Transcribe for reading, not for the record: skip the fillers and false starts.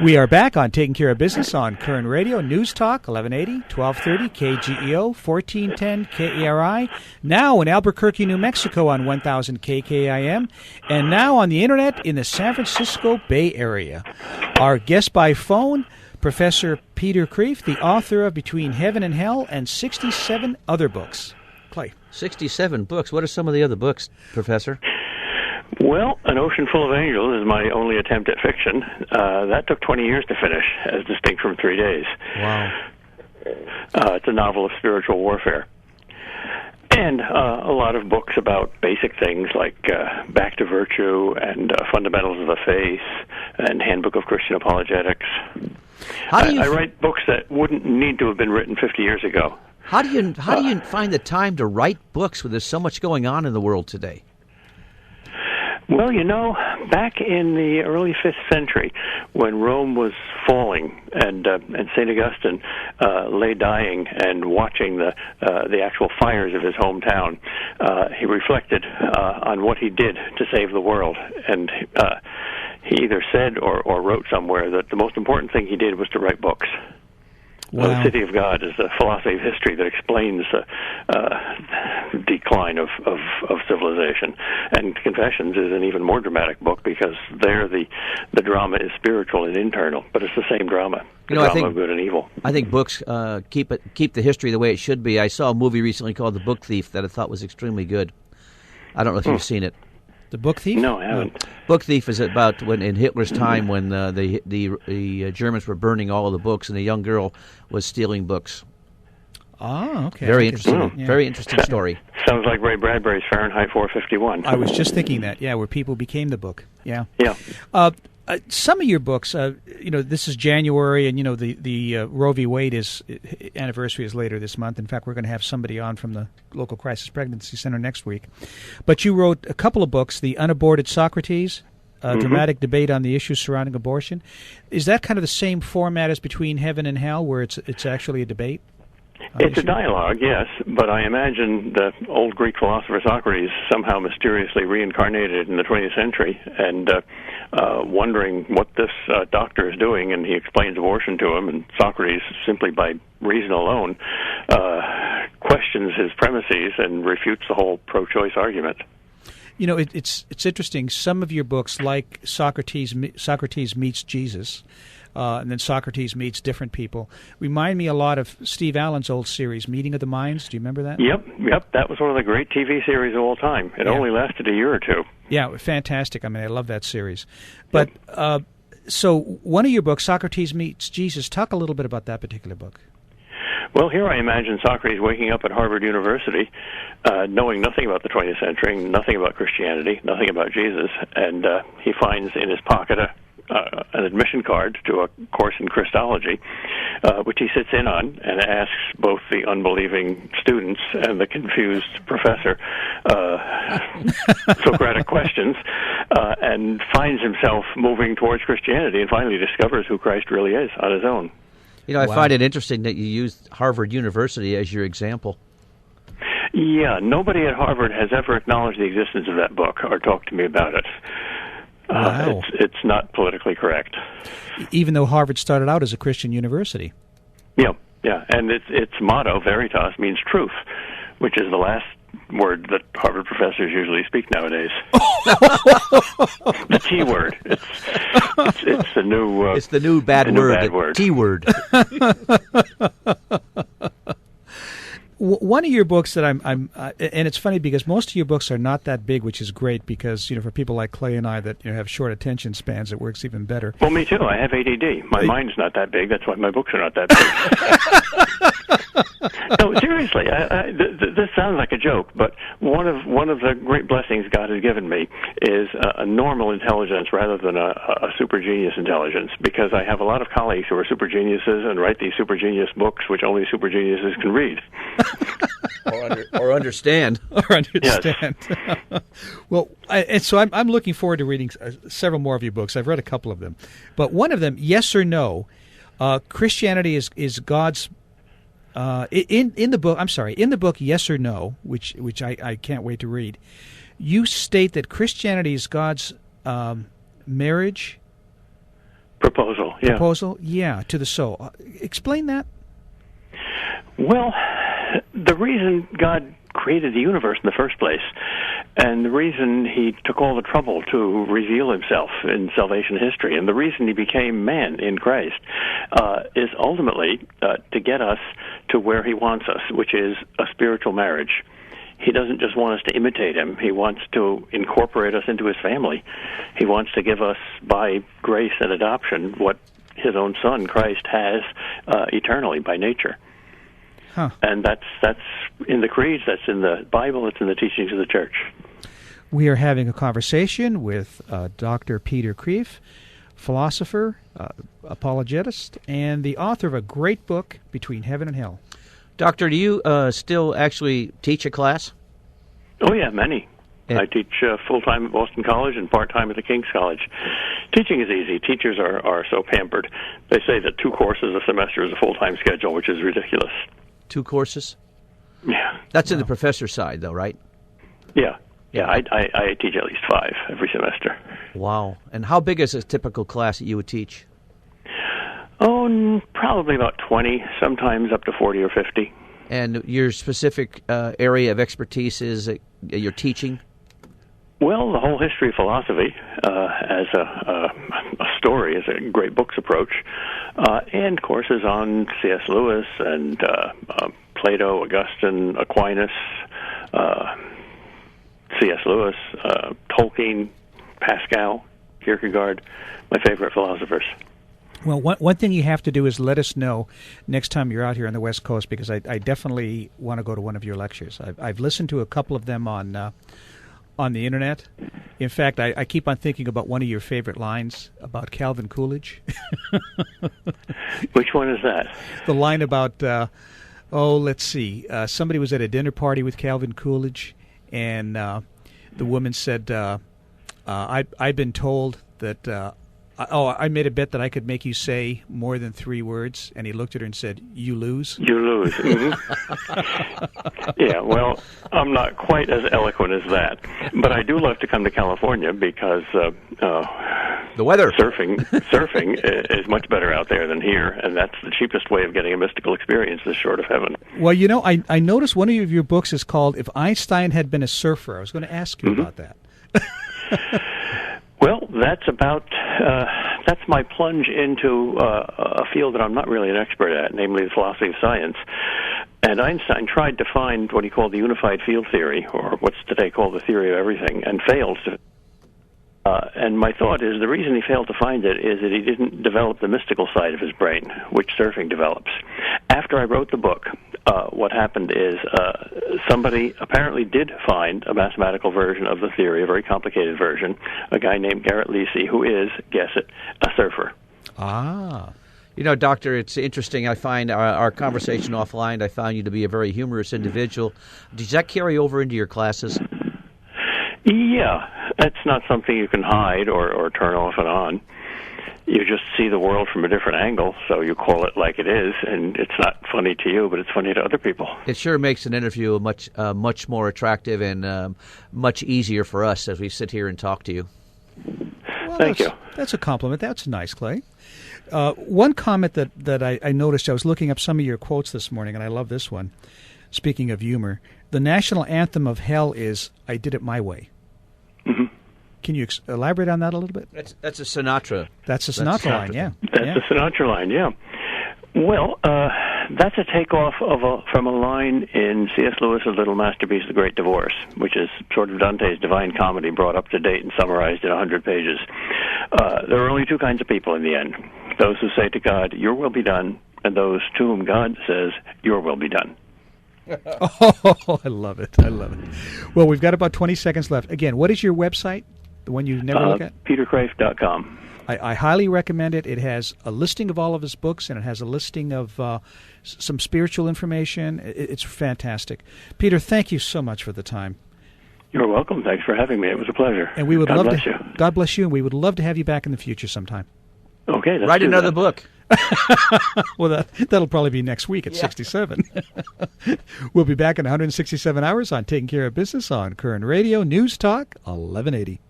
We are back on Taking Care of Business on Koerner Radio, News Talk, 1180, 1230, KGEO, 1410, KERI, now in Albuquerque, New Mexico on 1000 KKIM, and now on the Internet in the San Francisco Bay Area. Our guest by phone, Professor Peter Kreeft, the author of Between Heaven and Hell and 67 other books. Clay. 67 books. What are some of the other books, Professor? Well, An Ocean Full of Angels is my only attempt at fiction. That took 20 years to finish, as distinct from 3 days. Wow. It's a novel of spiritual warfare. And a lot of books about basic things like Back to Virtue and Fundamentals of the Faith and Handbook of Christian Apologetics. I write books that wouldn't need to have been written 50 years ago. How do you find the time to write books when there's so much going on in the world today? Well, back in the early 5th century, when Rome was falling and St. Augustine lay dying and watching the actual fires of his hometown, he reflected on what he did to save the world. And he either said or wrote somewhere that the most important thing he did was to write books. Wow. The City of God is a philosophy of history that explains the decline of civilization. And Confessions is an even more dramatic book because there the drama is spiritual and internal, but it's the same drama. I think, of good and evil. I think books keep the history the way it should be. I saw a movie recently called The Book Thief that I thought was extremely good. I don't know if you've seen it. The Book Thief? No, I haven't. Book Thief is about when in Hitler's time when the Germans were burning all of the books and the young girl was stealing books. Oh, okay. Very interesting. Yeah. Very interesting story. Sounds like Ray Bradbury's Fahrenheit 451. I was just thinking that. Yeah, where people became the book. Yeah. Yeah. Some of your books, this is January, and the Roe v. Wade anniversary is later this month. In fact, we're going to have somebody on from the local crisis pregnancy center next week. But you wrote a couple of books: The Unaborted Socrates, a dramatic debate on the issues surrounding abortion. Is that kind of the same format as Between Heaven and Hell, where it's actually a debate? It's a dialogue, yes, but I imagine the old Greek philosopher Socrates somehow mysteriously reincarnated in the 20th century and wondering what this doctor is doing, and he explains abortion to him, and Socrates, simply by reason alone, questions his premises and refutes the whole pro-choice argument. It's interesting. Some of your books, like Socrates Meets Jesus, and then Socrates Meets Different People, remind me a lot of Steve Allen's old series, Meeting of the Minds. Do you remember that? Yep. That was one of the great TV series of all time. It only lasted a year or two. Yeah, fantastic. I mean, I love that series. But so one of your books, Socrates Meets Jesus, talk a little bit about that particular book. Well, here I imagine Socrates waking up at Harvard University, knowing nothing about the 20th century, nothing about Christianity, nothing about Jesus, and he finds in his pocket an admission card to a course in Christology, which he sits in on and asks both the unbelieving students and the confused professor Socratic questions, and finds himself moving towards Christianity and finally discovers who Christ really is on his own. I find it interesting that you used Harvard University as your example. Yeah, nobody at Harvard has ever acknowledged the existence of that book or talked to me about it. Wow. It's not politically correct. Even though Harvard started out as a Christian university. Yeah, and its motto, Veritas, means truth, which is the last word that Harvard professors usually speak nowadays. The T word. It's the new. It's the new bad word. T word. One of your books that I'm and it's funny because most of your books are not that big, which is great because for people like Clay and I that have short attention spans, it works even better. Well, me too. I have ADD. My mind's not that big. That's why my books are not that big. No, seriously. This sounds like a joke, but one of the great blessings God has given me is a normal intelligence rather than a super genius intelligence, because I have a lot of colleagues who are super geniuses and write these super genius books, which only super geniuses can read. or understand. Or understand. Yes. Well, and so I'm looking forward to reading several more of your books. I've read a couple of them. But one of them, Yes or No, Christianity is God's... in the book, I'm sorry, in the book Yes or No, which I can't wait to read, you state that Christianity is God's marriage... proposal, yeah. Proposal, yeah, to the soul. Explain that. Well, the reason God created the universe in the first place, and the reason he took all the trouble to reveal himself in salvation history, and the reason he became man in Christ, is ultimately to get us to where he wants us, which is a spiritual marriage. He doesn't just want us to imitate him. He wants to incorporate us into his family. He wants to give us, by grace and adoption, what his own Son, Christ, has eternally by nature. Huh. And that's in the creeds, that's in the Bible, it's in the teachings of the church. We are having a conversation with Dr. Peter Kreeft, philosopher, apologetist, and the author of a great book, Between Heaven and Hell. Doctor, do you still actually teach a class? Oh, yeah, many. I teach full-time at Boston College and part-time at the King's College. Teaching is easy. Teachers are so pampered. They say that 2 courses a semester is a full-time schedule, which is ridiculous. 2 courses? Yeah. That's in the professor side, though, right? Yeah. Yeah, I teach at least 5 every semester. Wow. And how big is a typical class that you would teach? Oh, probably about 20, sometimes up to 40 or 50. And your specific area of expertise is your teaching? Well, the whole history of philosophy as a story, as a great books approach, and courses on C.S. Lewis and Plato, Augustine, Aquinas, C.S. Lewis, Tolkien, Pascal, Kierkegaard, my favorite philosophers. Well, one thing you have to do is let us know next time you're out here on the West Coast, because I definitely want to go to one of your lectures. I've listened to a couple of them on the Internet. In fact, I keep on thinking about one of your favorite lines about Calvin Coolidge. Which one is that? The line about, let's see, somebody was at a dinner party with Calvin Coolidge, and the woman said, I've been told that... I made a bet that I could make you say more than 3 words, and he looked at her and said, "You lose." You lose. Mm-hmm. Yeah, well, I'm not quite as eloquent as that, but I do love to come to California because the weather. Surfing is much better out there than here, and that's the cheapest way of getting a mystical experience this short of heaven. Well, I noticed one of your books is called "If Einstein Had Been a Surfer." I was going to ask you about that. Well, that's my plunge into a field that I'm not really an expert at, namely the philosophy of science. And Einstein tried to find what he called the unified field theory, or what's today called the theory of everything, and failed to. And my thought is the reason he failed to find it is that he didn't develop the mystical side of his brain, which surfing develops. After I wrote the book, what happened is somebody apparently did find a mathematical version of the theory, a very complicated version, a guy named Garrett Lisi, who is, guess it, a surfer. Ah. You know, Doctor, it's interesting. I find our conversation offline, I found you to be a very humorous individual. Does that carry over into your classes? Yeah. That's not something you can hide or turn off and on. You just see the world from a different angle, so you call it like it is, and it's not funny to you, but it's funny to other people. It sure makes an interview much more attractive and much easier for us as we sit here and talk to you. Well, Thank you. That's a compliment. That's nice, Clay. One comment that I noticed, I was looking up some of your quotes this morning, and I love this one. Speaking of humor, the national anthem of hell is "I Did It My Way." Mm-hmm. Can you elaborate on that a little bit? That's a Sinatra. That's a Sinatra line, yeah. That's a Sinatra line, yeah. Well, that's a takeoff from a line in C.S. Lewis's little masterpiece, The Great Divorce, which is sort of Dante's Divine Comedy brought up to date and summarized in 100 pages. There are only 2 kinds of people in the end. Those who say to God, "Your will be done," and those to whom God says, "Your will be done." Oh, I love it. I love it. Well, we've got about 20 seconds left. Again, what is your website, the one you never look at? PeterKreeft.com. I highly recommend it. It has a listing of all of his books, and it has a listing of some spiritual information. It's fantastic. Peter, thank you so much for the time. You're welcome. Thanks for having me. It was a pleasure. And we would God bless you. God bless you, and we would love to have you back in the future sometime. Okay. Write another book. Well, that'll probably be next week at 67. We'll be back in 167 hours on Taking Care of Business on Koerner Radio News Talk 1180.